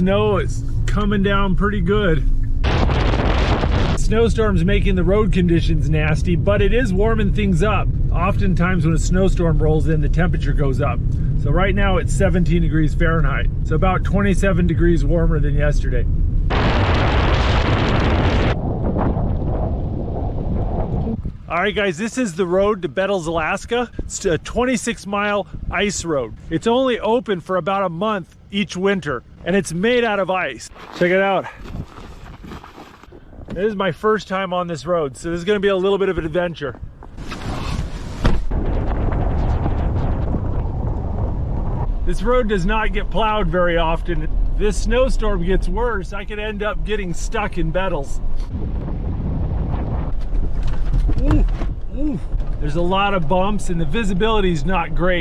snow is coming down pretty good. Snowstorms making the road conditions nasty, but it is warming things up. Oftentimes when a snowstorm rolls in, the temperature goes up. So right now it's 17 degrees Fahrenheit. So about 27 degrees warmer than yesterday. All right, guys, this is the road to Bettles, Alaska. It's a 26-mile ice road. It's only open for about a month each winter, and it's made out of ice. Check it out. This is my first time on this road, so this is gonna be a little bit of an adventure. This road does not get plowed very often. If this snowstorm gets worse, I could end up getting stuck in Bettles. Ooh, ooh. There's a lot of bumps and the visibility is not great.